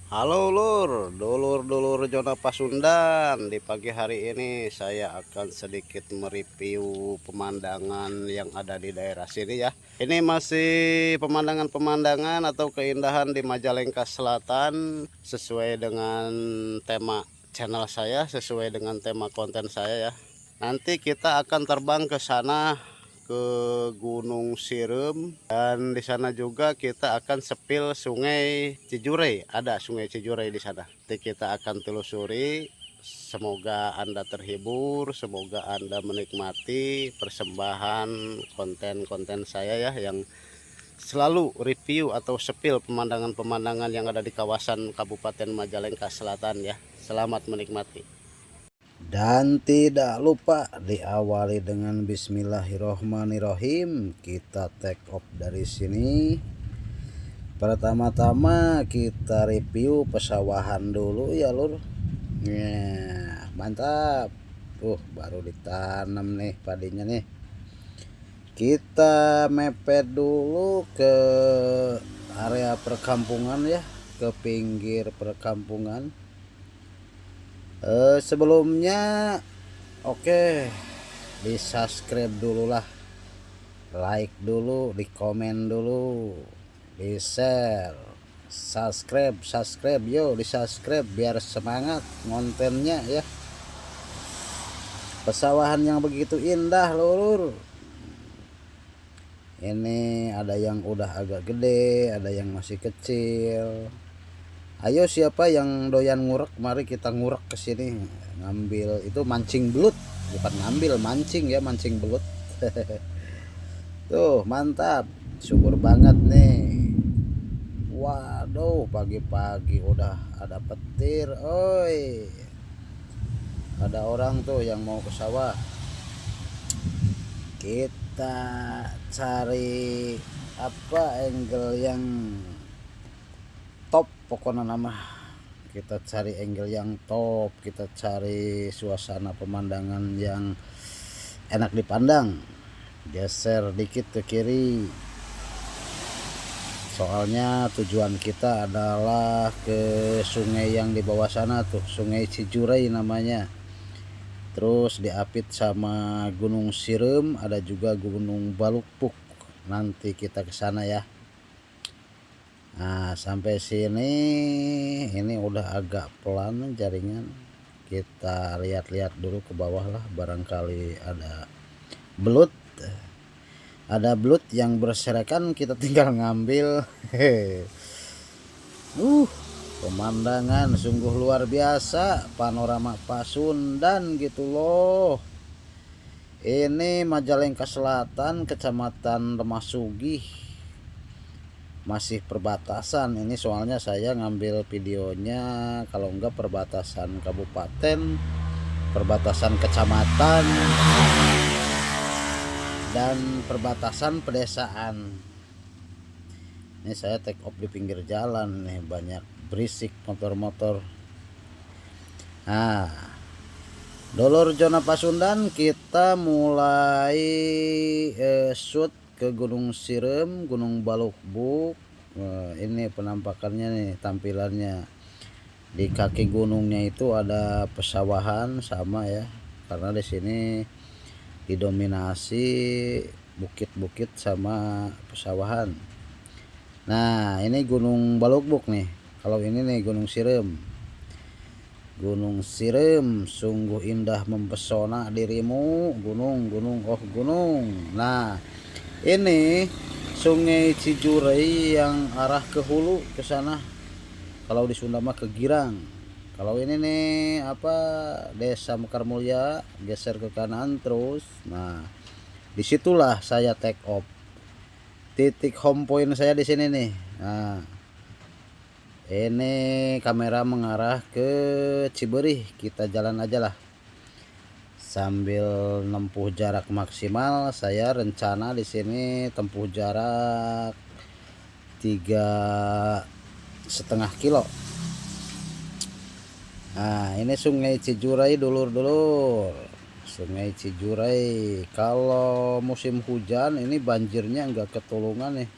Halo Lur, dulur-dulur Zona Pasundan. Di pagi hari ini saya akan sedikit mereview pemandangan yang ada di daerah sini ya. Ini masih pemandangan-pemandangan atau keindahan di Majalengka Selatan sesuai dengan tema channel saya, sesuai dengan tema konten saya ya. Nanti kita akan terbang ke sana, ke Gunung Sirum, dan di sana juga kita akan sepil Sungai Cijurai. Ada Sungai Cijurai di sana. Nanti kita akan telusuri. Semoga Anda terhibur, semoga Anda menikmati persembahan konten-konten saya ya, yang selalu review atau sepil pemandangan-pemandangan yang ada di kawasan Kabupaten Majalengka Selatan ya. Selamat menikmati. Dan tidak lupa diawali dengan Bismillahirrohmanirrohim. Kita take off dari sini. Pertama-tama kita review pesawahan dulu ya lur. Ya, mantap. Baru ditanam nih padinya nih. Kita mepet dulu ke area perkampungan ya, ke pinggir perkampungan. Sebelumnya oke, di subscribe dulu lah, like dulu, di komen dulu, di share, subscribe yo, di subscribe biar semangat kontennya ya. Pesawahan yang begitu indah lur. Ini ada yang udah agak gede, ada yang masih kecil. Ayo siapa yang doyan ngurek, mari kita ngurek ke sini. Ngambil itu mancing belut, bukan ngambil, mancing ya, mancing belut. Tuh, mantap. Syukur banget nih. Waduh, pagi-pagi udah ada petir. Oi. Ada orang tuh yang mau ke sawah. Kita cari apa angle yang top, pokoknya nama kita cari angle yang top, kita cari suasana pemandangan yang enak dipandang. Geser dikit ke kiri, soalnya tujuan kita adalah ke sungai yang di bawah sana tuh, Sungai Cijurai namanya. Terus diapit sama Gunung Sirum, ada juga Gunung Balukpuk. Nanti kita ke sana ya. Nah, sampai sini ini udah agak pelan jaringan. Kita lihat-lihat dulu ke bawah lah, barangkali ada belut. Ada belut yang berserakan, kita tinggal ngambil. Pemandangan sungguh luar biasa, panorama Pasundan gitu loh. Ini Majalengka Selatan, Kecamatan Lemahsugih, masih perbatasan. Ini soalnya saya ngambil videonya, kalau enggak perbatasan kabupaten, perbatasan kecamatan, dan perbatasan pedesaan. Ini saya take off di pinggir jalan nih, banyak berisik motor-motor. Nah, dulur Zona Pasundan, kita mulai shoot ke Gunung Sirum, Gunung Balukbuk. Ini penampakannya nih, tampilannya. Di kaki gunungnya itu ada pesawahan sama ya, karena di sini didominasi bukit-bukit sama pesawahan. Nah, ini Gunung Balukbuk nih. Kalau ini nih Gunung Sirum. Gunung Sirum sungguh indah mempesona dirimu, gunung, gunung, oh gunung. Nah, ini Sungai Cijurai yang arah ke hulu ke sana. Kalau di Sunda mah ke Girang. Kalau ini nih apa, Desa Mekar Mulya, geser ke kanan terus. Nah, disitulah saya take off. Titik home point saya di sini nih. Nah, ini kamera mengarah ke Ciberih, kita jalan aja lah. Sambil nempuh jarak maksimal, saya rencana di sini tempuh jarak 3,5 kilo. Nah, ini Sungai Cijurai dulur-dulur. Sungai Cijurai. Kalau musim hujan ini banjirnya enggak ketulungan nih.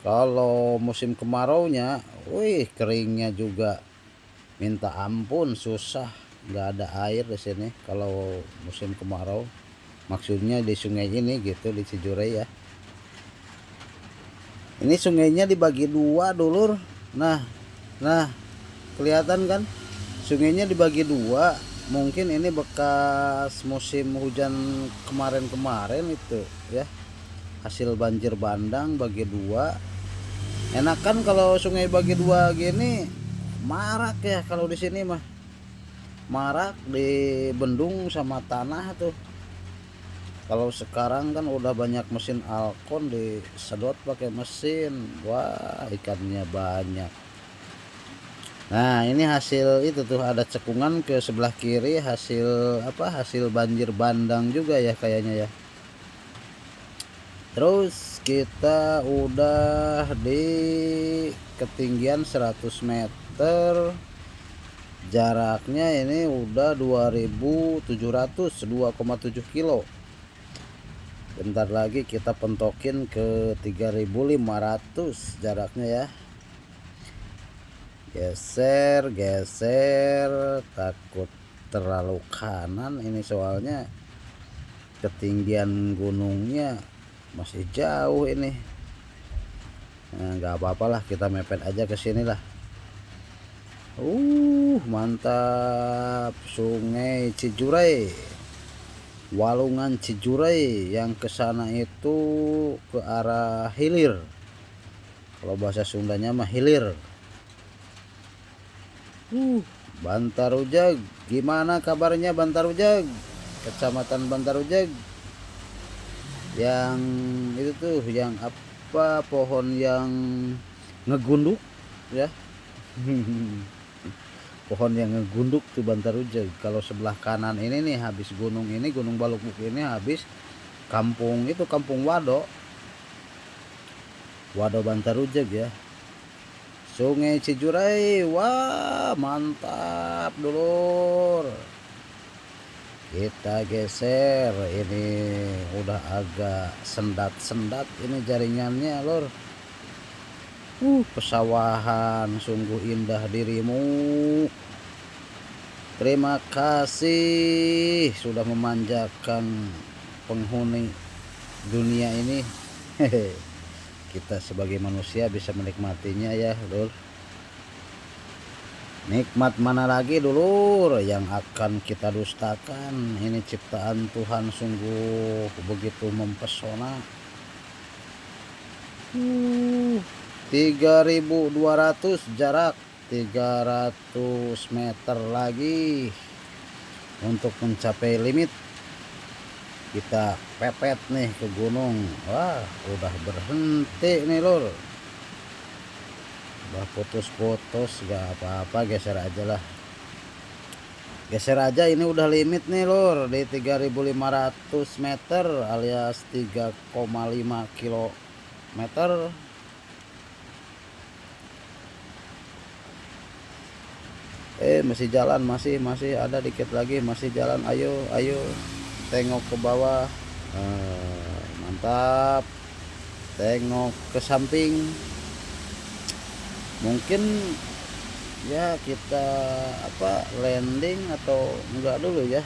Kalau musim kemaraunya, wih keringnya juga minta ampun, susah, nggak ada air di sini kalau musim kemarau. Maksudnya di sungai ini gitu, di Cijuray ya. Ini sungainya dibagi dua dulur. Nah, kelihatan kan? Sungainya dibagi dua. Mungkin ini bekas musim hujan kemarin-kemarin itu ya. Hasil banjir bandang bagi dua. Enakan kalau sungai bagi dua gini, marak ya kalau di sini mah. Marak di bendung sama tanah tuh. Kalau sekarang kan udah banyak mesin alkon disedot pakai mesin. Wah, ikannya banyak. Nah, ini hasil itu tuh, ada cekungan ke sebelah kiri, hasil apa? Hasil banjir bandang juga ya kayaknya ya. Terus kita udah di ketinggian 100 meter. Jaraknya ini udah 2700, 2,7 kilo. Bentar lagi kita pentokin ke 3500 jaraknya ya. Geser, takut terlalu kanan ini soalnya ketinggian gunungnya masih jauh ini. Nah, nggak apa-apalah, kita mepet aja ke sini lah. Mantap, Sungai Cijuray. Walungan Cijuray yang ke sana itu ke arah hilir. Kalau bahasa Sundanya mah hilir. Bantarujag, gimana kabarnya Bantarujag? Kecamatan Bantarujag. Yang itu tuh, yang apa, pohon yang ngegunduk ya. Pohon yang ngegunduk tuh Bantarujag. Kalau sebelah kanan ini nih, habis gunung ini, Gunung Balukbuk ini, habis kampung itu, kampung Wado Bantarujag ya. Sungai Cijuray, wah mantap dulur. Kita geser, ini udah agak sendat-sendat ini jaringannya lur. Pesawahan sungguh indah dirimu. Terima kasih sudah memanjakan penghuni dunia ini. Kita sebagai manusia bisa menikmatinya ya lur. Nikmat mana lagi dulur yang akan kita dustakan. Ini ciptaan Tuhan sungguh begitu mempesona. 3200 jarak, 300 meter lagi untuk mencapai limit. Kita pepet nih ke gunung. Wah, udah berhenti nih lur. Udah putus-putus, gak apa-apa, geser aja lah. Geser aja, ini udah limit nih lur, di 3500 meter alias 3,5 kilometer. Masih jalan, masih ada dikit lagi, masih jalan. Ayo tengok ke bawah. Mantap. Tengok ke samping. Mungkin ya kita landing atau enggak dulu ya.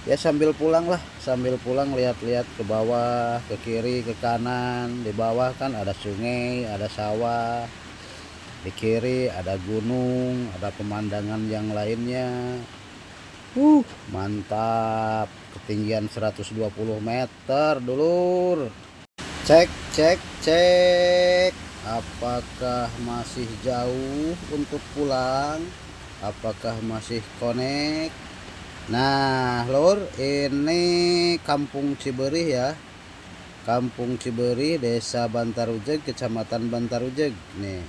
Ya sambil pulang lihat-lihat ke bawah, ke kiri, ke kanan. Di bawah kan ada sungai, ada sawah. Di kiri ada gunung, ada pemandangan yang lainnya. Mantap. Ketinggian 120 meter dulur. Cek. Apakah masih jauh untuk pulang? Apakah masih connect? Nah lur, ini Kampung Ciberih ya. Kampung Ciberih, Desa Bantarujag, Kecamatan Bantarujag nih.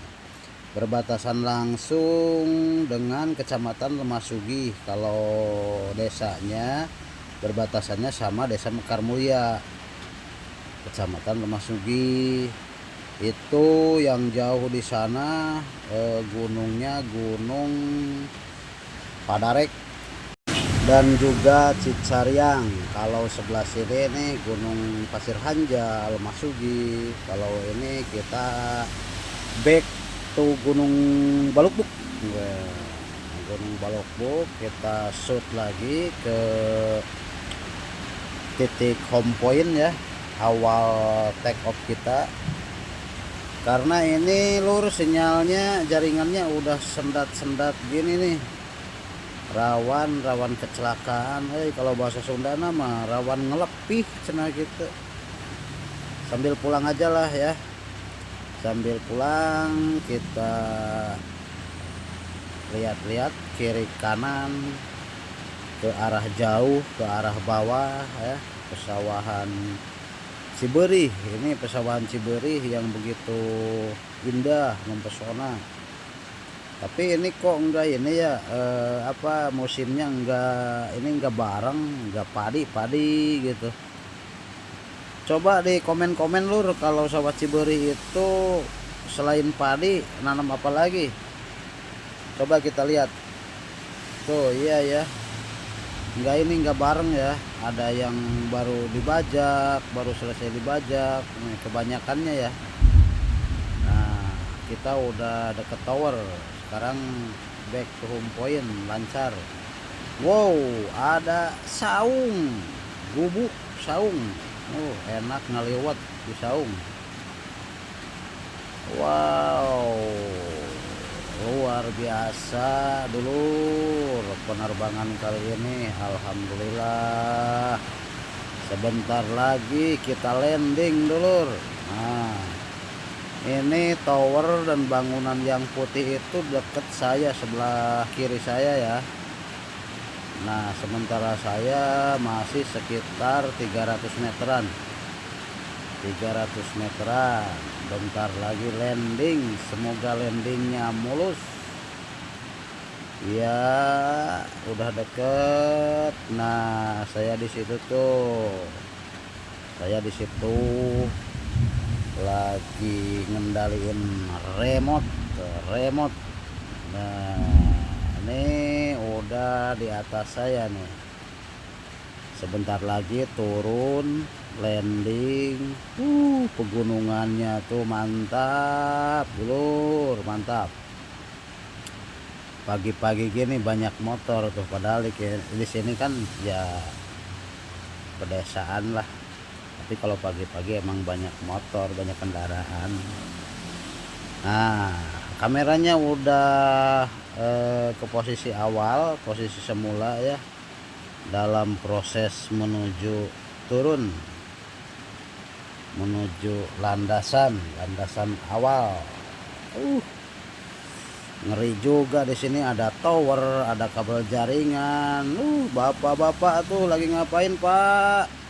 Berbatasan langsung dengan Kecamatan Lemasugi. Kalau desanya berbatasannya sama Desa Mekar Mulia, Kecamatan Lemasugi. Itu yang jauh di sana gunungnya Gunung Padarek. dan juga Cicaryang. Kalau sebelah sini nih Gunung Pasir Hanjal, Masugi. Kalau ini kita back to Gunung Balukbuk. Gunung Balukbuk kita shoot lagi ke titik home point ya, awal take off kita. Karena ini lur sinyalnya jaringannya udah sendat-sendat gini nih, rawan kecelakaan. Kalau bahasa Sunda nama rawan ngelepih cenah gitu. Sambil pulang aja lah ya, sambil pulang kita lihat-lihat kiri kanan, ke arah jauh, ke arah bawah ya, pesawahan Ciberih. Ini pesawahan Ciberih yang begitu indah, mempesona. Tapi ini kok enggak ini ya, musimnya enggak, ini enggak bareng, enggak padi gitu. Coba di komen-komen lur, kalau sawah Ciberih itu selain padi nanam apa lagi? Coba kita lihat. Tuh, iya ya. Ini enggak bareng ya. Ada yang baru dibajak, baru selesai dibajak. Nih, kebanyakannya ya. Nah, kita udah deket tower. Sekarang back to home point, lancar. Wow, ada saung, gubuk saung. Enak ngaliwat di saung. Wow, luar biasa dulur penerbangan kali ini. Alhamdulillah, sebentar lagi kita landing dulur. Nah, ini tower dan bangunan yang putih itu deket saya, sebelah kiri saya ya. Nah, sementara saya masih sekitar 300 meteran. 300 meteran. Bentar lagi landing. Semoga landingnya mulus. Ya, udah deket. Nah, saya di situ tuh. Saya di situ lagi ngendaliin remote. Nah, ini udah di atas saya nih. Sebentar lagi turun, landing. Pegunungannya tuh mantap dulur, mantap. Pagi-pagi gini banyak motor tuh, padahal di sini kan ya pedesaan lah. Tapi kalau pagi-pagi emang banyak motor, banyak kendaraan. Nah, kameranya udah ke posisi awal, posisi semula ya, dalam proses menuju turun, menuju landasan awal. Ngeri juga di sini, ada tower, ada kabel jaringan. Bapak-bapak tuh lagi ngapain, Pak?